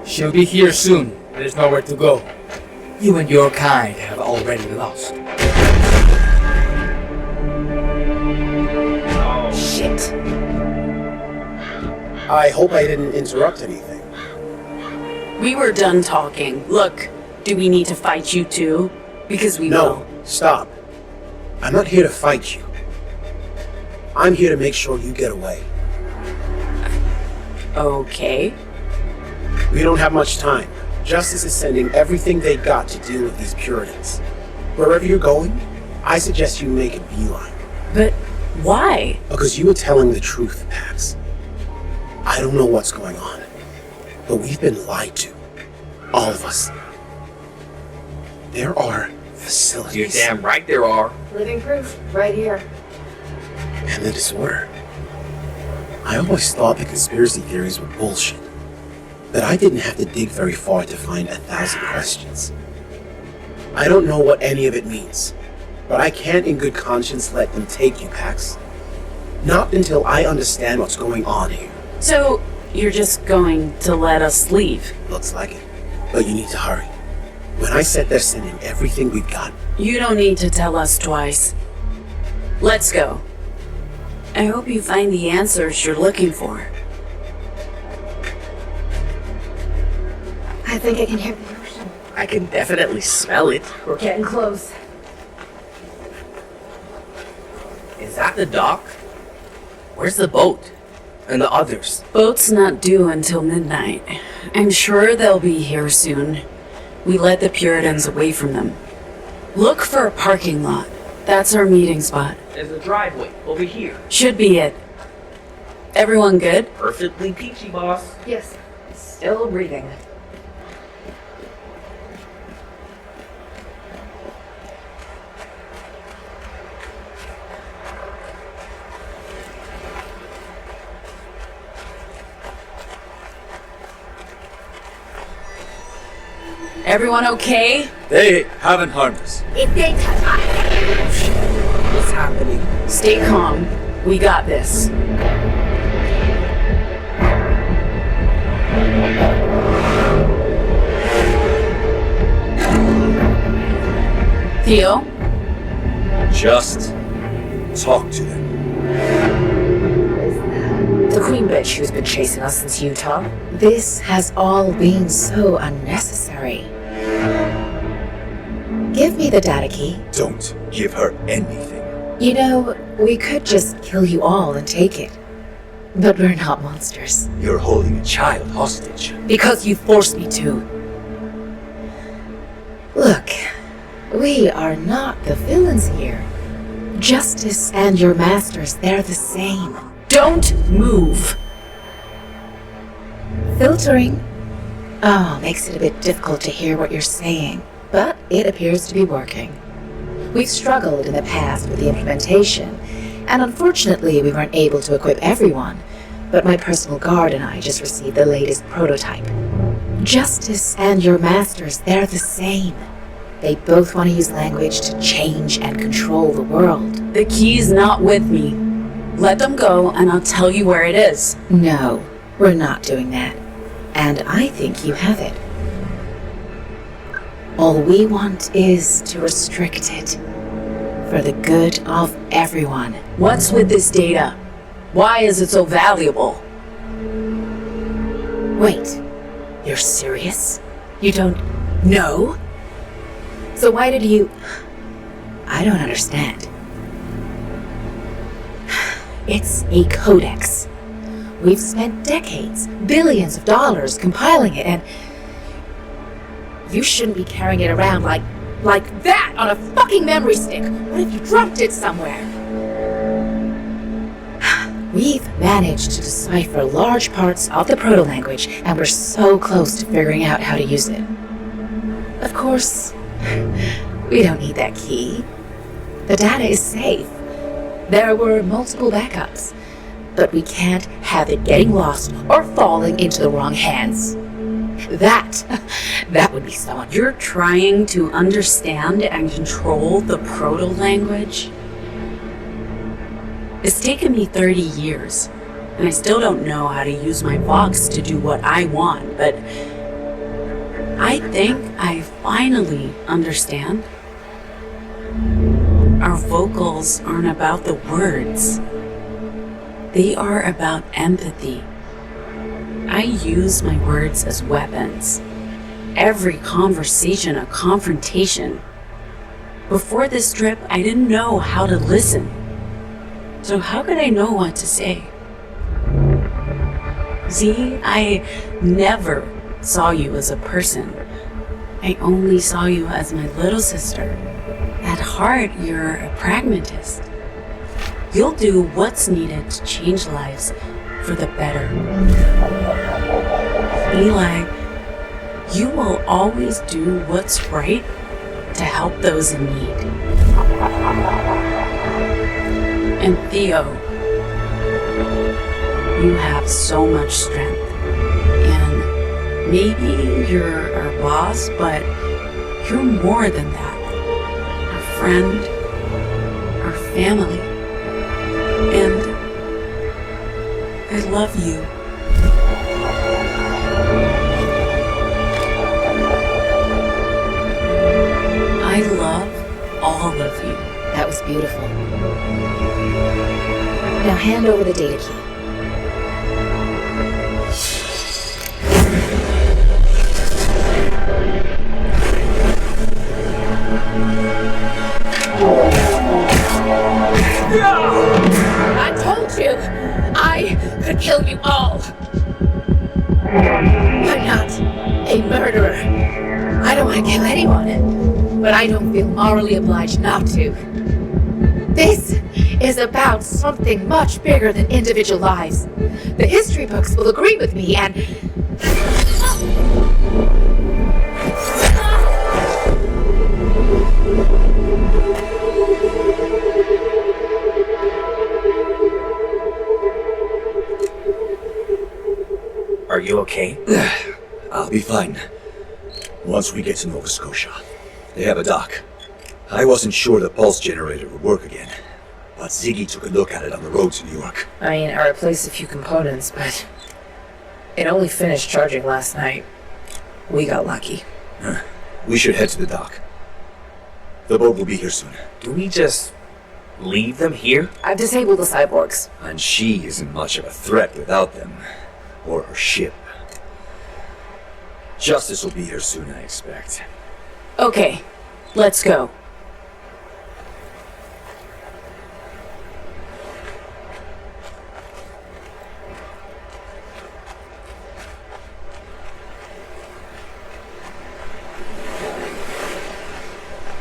Speaker 13: She'll be here soon. There's nowhere to go. You and your kind have already lost.
Speaker 1: Shit.
Speaker 14: I hope I didn't interrupt anything.
Speaker 1: We were done talking. Look, do we need to fight you too? Because we will.
Speaker 14: No, stop. I'm not here to fight you. I'm here to make sure you get away.
Speaker 1: Okay.
Speaker 14: We don't have much time. Justice is sending everything they got to deal with these Puritans. Wherever you're going, I suggest you make a beeline.
Speaker 1: But why?
Speaker 14: Because you were telling the truth, Pax. I don't know what's going on, but we've been lied to. All of us. There are Facilities.
Speaker 11: You're damn right there are.
Speaker 10: Living proof, right here.
Speaker 14: And the disorder. I always thought the conspiracy theories were bullshit. That I didn't have to dig very far to find 1,000 questions. I don't know what any of it means, but I can't in good conscience let them take you, Pax. Not until I understand what's going on here.
Speaker 1: So, you're just going to let us leave?
Speaker 14: Looks like it. But you need to hurry. When I said they're sending everything we've got...
Speaker 1: You don't need to tell us twice. Let's go. I hope you find the answers you're looking for.
Speaker 10: I think I can hear the ocean.
Speaker 11: I can definitely smell it.
Speaker 3: We're getting close.
Speaker 11: Is that the dock? Where's the boat? And the others?
Speaker 1: Boat's not due until midnight. I'm sure they'll be here soon. We led the Puritans away from them. Look for a parking lot. That's our meeting spot.
Speaker 11: There's a driveway over here.
Speaker 1: Should be it. Everyone good?
Speaker 11: Perfectly peachy, boss.
Speaker 3: Yes, still breathing.
Speaker 1: Everyone okay?
Speaker 6: They haven't harmed us.
Speaker 9: If they touch us,
Speaker 11: What's happening?
Speaker 1: Stay calm. We got this. Theo?
Speaker 6: Just talk to them.
Speaker 3: The queen bitch who's been chasing us since Utah. This has all been so unnecessary. Give me the data key.
Speaker 6: Don't give her anything.
Speaker 3: You know, we could just kill you all and take it. But we're not monsters.
Speaker 6: You're holding a child hostage.
Speaker 3: Because you forced me to. Look, we are not the villains here. Justice and your masters, they're the same.
Speaker 1: Don't move!
Speaker 3: Filtering? Oh, makes it a bit difficult to hear what you're saying, but it appears to be working. We've struggled in the past with the implementation, and unfortunately we weren't able to equip everyone, but my personal guard and I just received the latest prototype. Justice and your masters, they're the same. They both want to use language to change and control the world.
Speaker 1: The key's not with me. Let them go and I'll tell you where it is.
Speaker 3: No, we're not doing that. And I think you have it. All we want is to restrict it. For the good of everyone.
Speaker 1: What's with this data? Why is it so valuable?
Speaker 3: Wait, you're serious? You don't know? So why did you... I don't understand. It's a codex. We've spent decades, billions of dollars compiling it, and you shouldn't be carrying it around like that on a fucking memory stick. What if you dropped it somewhere? We've managed to decipher large parts of the proto-language, and we're so close to figuring out how to use it. Of course, we don't need that key. The data is safe. There were multiple backups, but we can't have it getting lost or falling into the wrong hands. That would be someone.
Speaker 1: You're trying to understand and control the proto-language? It's taken me 30 years, and I still don't know how to use my vox to do what I want, but I think I finally understand. Our vocals aren't about the words. They are about empathy. I use my words as weapons. Every conversation a confrontation. Before this trip, I didn't know how to listen. So how could I know what to say? Z, I never saw you as a person. I only saw you as my little sister. At heart, you're a pragmatist. You'll do what's needed to change lives for the better. Eli, you will always do what's right, to help those in need. And Theo, you have so much strength. And maybe you're our boss, but you're more than that. Our friend, our family. And I love you. I love all of you.
Speaker 3: That was beautiful. Now hand over the data key.
Speaker 15: I told you, I could kill you all. I'm not a murderer. I don't want to kill anyone, but I don't feel morally obliged not to. This is about something much bigger than individual lives. The history books will agree with me, and
Speaker 11: Are you okay?
Speaker 6: I'll be fine. Once we get to Nova Scotia. They have a dock. I wasn't sure the pulse generator would work again, but Ziggy took a look at it on the road to New York.
Speaker 8: I mean, I replaced a few components, but it only finished charging last night. We got lucky.
Speaker 6: We should head to the dock. The boat will be here soon.
Speaker 11: Do we just leave them here?
Speaker 8: I've disabled the cyborgs.
Speaker 6: And she isn't much of a threat without them. Or her ship. Justice will be here soon, I expect.
Speaker 1: Okay, let's go.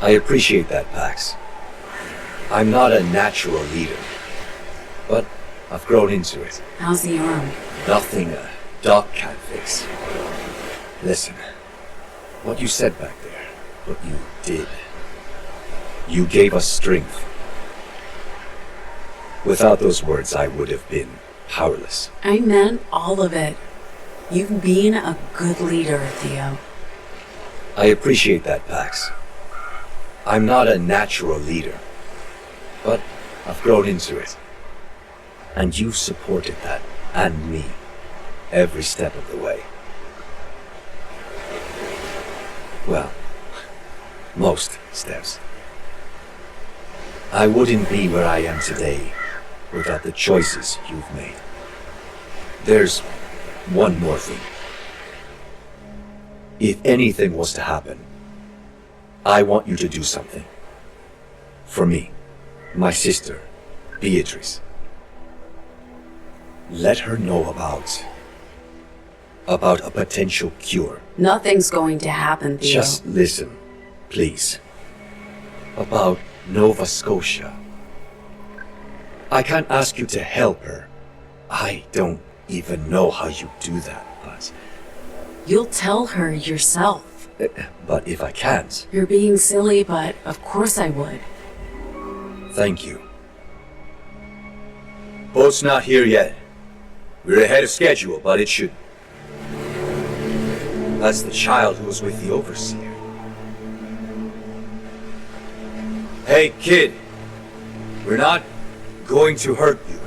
Speaker 6: I appreciate that, Pax. I'm not a natural leader, but I've grown into it.
Speaker 1: How's the arm?
Speaker 6: Nothing a doc can't fix. Listen, what you said back there, what you did, you gave us strength. Without those words, I would have been powerless.
Speaker 1: I meant all of it. You've been a good leader, Theo.
Speaker 6: I appreciate that, Pax. I'm not a natural leader, but I've grown into it. And you've supported that, and me, every step of the way. Well, most steps. I wouldn't be where I am today without the choices you've made. There's one more thing. If anything was to happen, I want you to do something. For me, my sister, Beatrice. Let her know about a potential cure.
Speaker 1: Nothing's going to happen, Theo.
Speaker 6: Just listen, please. About Nova Scotia. I can't ask you to help her. I don't even know how you do that, but...
Speaker 1: You'll tell her yourself.
Speaker 6: But if I can't...
Speaker 1: You're being silly, but of course I would.
Speaker 6: Thank you. Boat's not here yet. We're ahead of schedule, but it should... That's the child who was with the overseer. Hey, kid. We're not going to hurt you.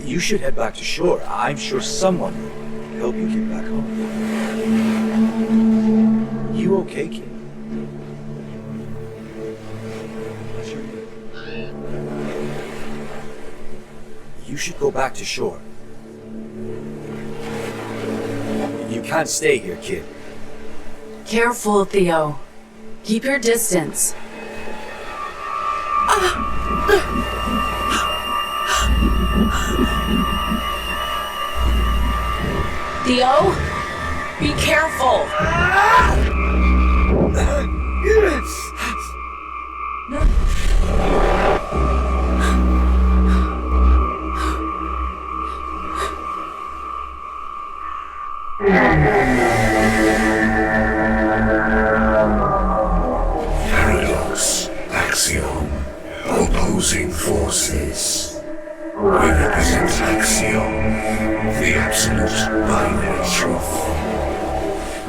Speaker 6: You should head back to shore. I'm sure someone will help you get back home. You okay, kid? You should go back to shore. You can't stay here, kid.
Speaker 1: Careful, Theo. Keep your distance. Theo, be careful.
Speaker 7: opposing forces. We represent axiom, the absolute binary truth.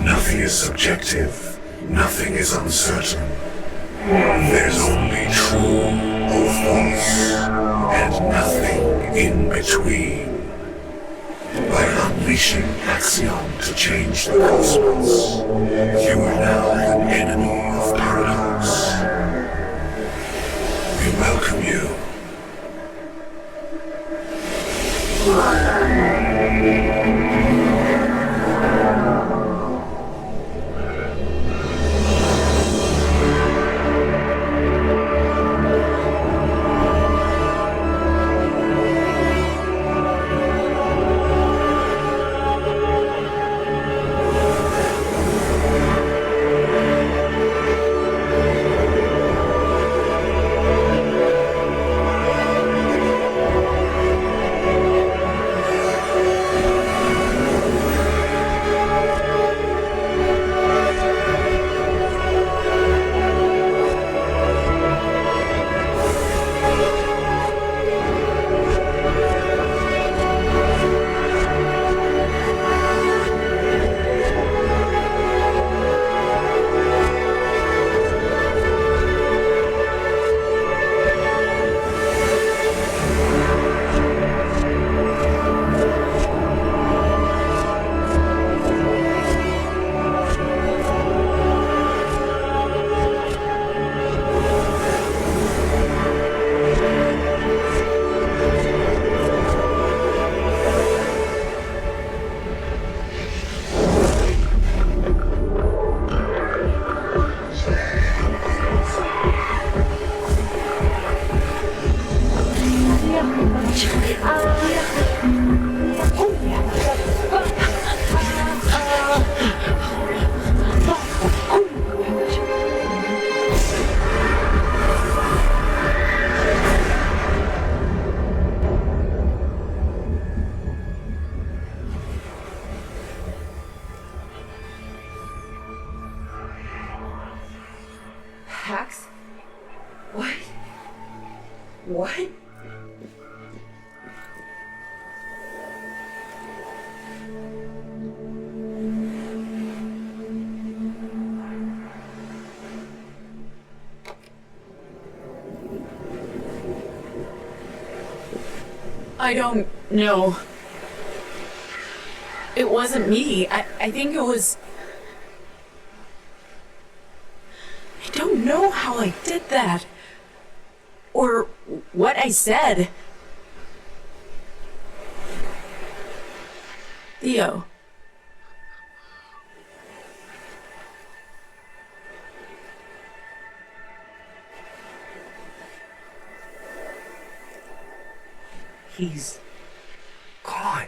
Speaker 7: Nothing is subjective, nothing is uncertain. There's only true or false, and nothing in between. By unleashing axiom to change the cosmos, you are now an enemy of paradox. We welcome you.
Speaker 2: Pax? What? What?
Speaker 1: I don't know. It wasn't me. I think it was... I don't know how I did that. Or what I said. Theo.
Speaker 11: He's gone.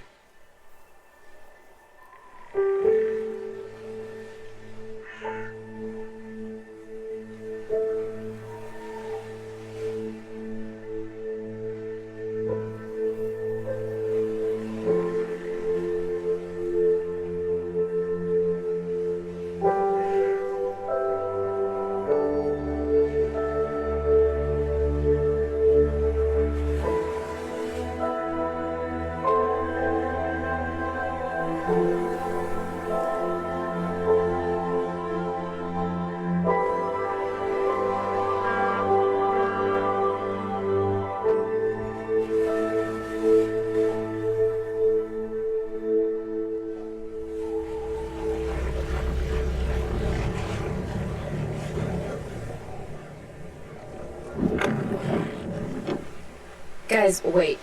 Speaker 2: Guys, wait.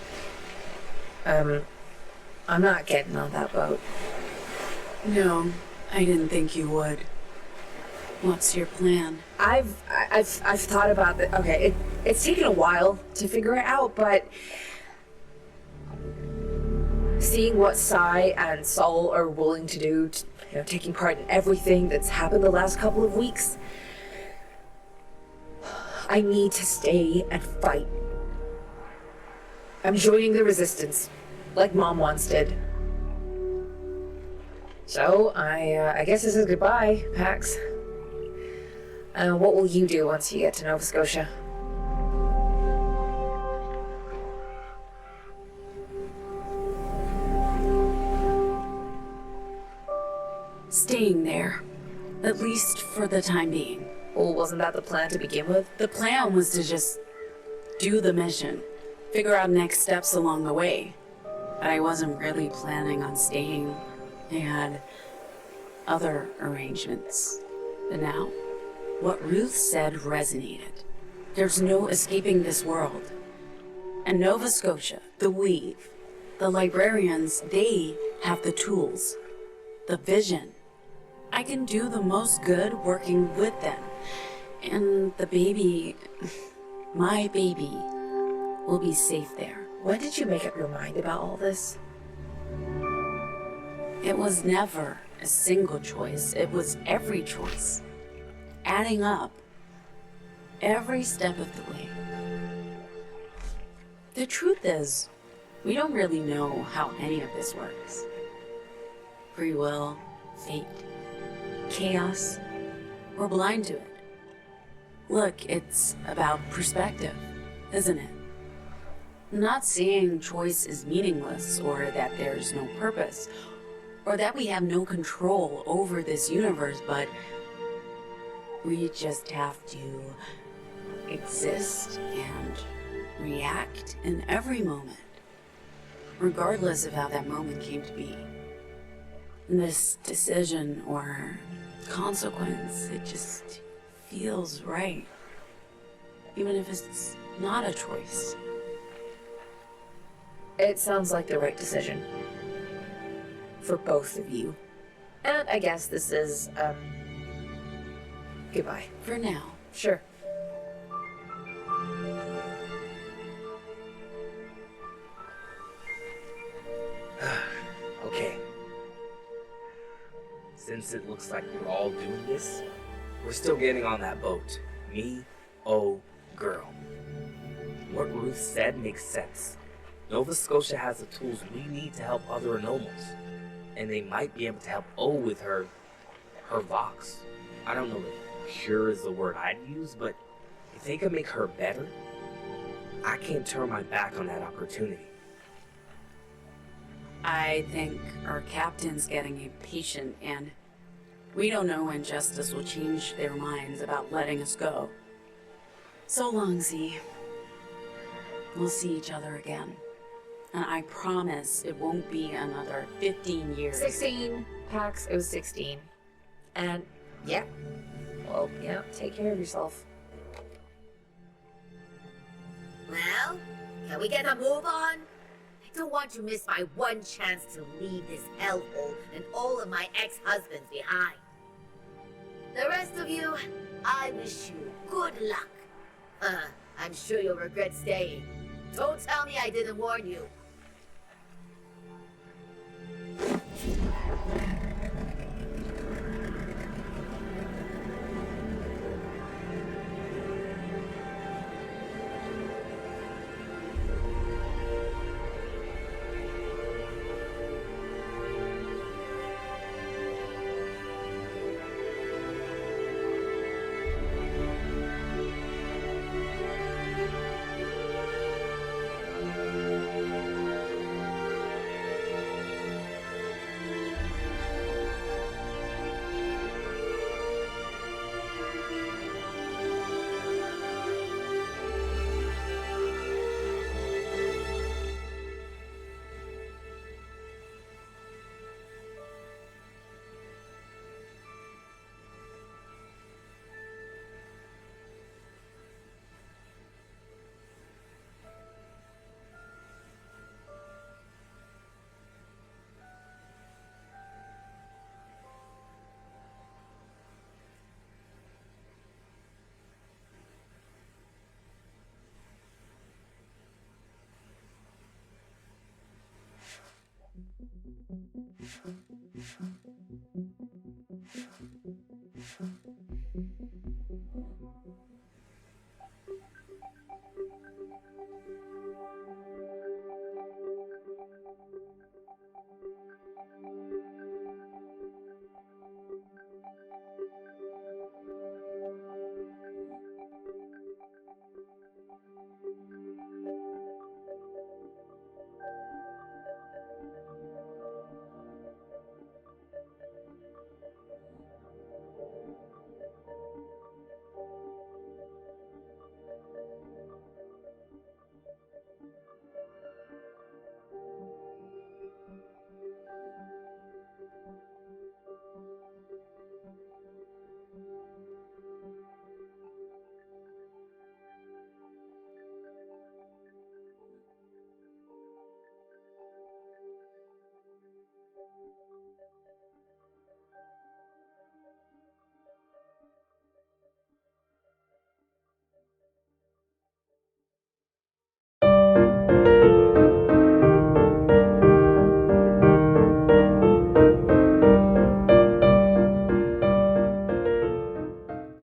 Speaker 2: I'm not getting on that boat.
Speaker 1: No, I didn't think you would. What's your plan?
Speaker 2: I've thought about that. Okay, it's taken a while to figure it out, but seeing what Sai and Sol are willing to do, taking part in everything that's happened the last couple of weeks, I need to stay and fight. I'm joining the resistance, like Mom once did. So, I guess this is goodbye, Pax. What will you do once you get to Nova Scotia?
Speaker 1: Staying there. At least for the time being.
Speaker 2: Well, wasn't that the plan to begin with?
Speaker 1: The plan was to just do the mission. Figure out next steps along the way. But I wasn't really planning on staying. I had other arrangements. But now, what Ruth said resonated. There's no escaping this world. And Nova Scotia, the Weave, the librarians, they have the tools, the vision. I can do the most good working with them. And the baby, my baby, will be safe there.
Speaker 2: When did you make up your mind about all this?
Speaker 1: It was never a single choice. It was every choice. Adding up. Every step of the way. The truth is, we don't really know how any of this works. Free will, fate, chaos, we're blind to it. Look, it's about perspective, isn't it? I'm not saying choice is meaningless or that there's no purpose or that we have no control over this universe, but we just have to exist and react in every moment, regardless of how that moment came to be. And this decision or consequence, it just feels right, even if it's not a choice.
Speaker 2: It sounds like the right decision. For both of you. And I guess this is, goodbye.
Speaker 1: For now.
Speaker 2: Sure.
Speaker 11: Okay. Since it looks like we're all doing this, we're still getting on that boat. Me, oh, girl. What Ruth said makes sense. Nova Scotia has the tools we need to help other anomals. And they might be able to help O with her Vox. I don't know if pure is the word I'd use, but if they could make her better, I can't turn my back on that opportunity.
Speaker 1: I think our captain's getting impatient, and we don't know when Justice will change their minds about letting us go. So long, Z. We'll see each other again. And I promise it won't be another 15 years.
Speaker 2: 16, Pax, it was 16. And, yeah. Well, yeah, take care of yourself.
Speaker 9: Well, can we get a move on? I don't want to miss my one chance to leave this hellhole and all of my ex-husbands behind. The rest of you, I wish you good luck. I'm sure you'll regret staying. Don't tell me I didn't warn you.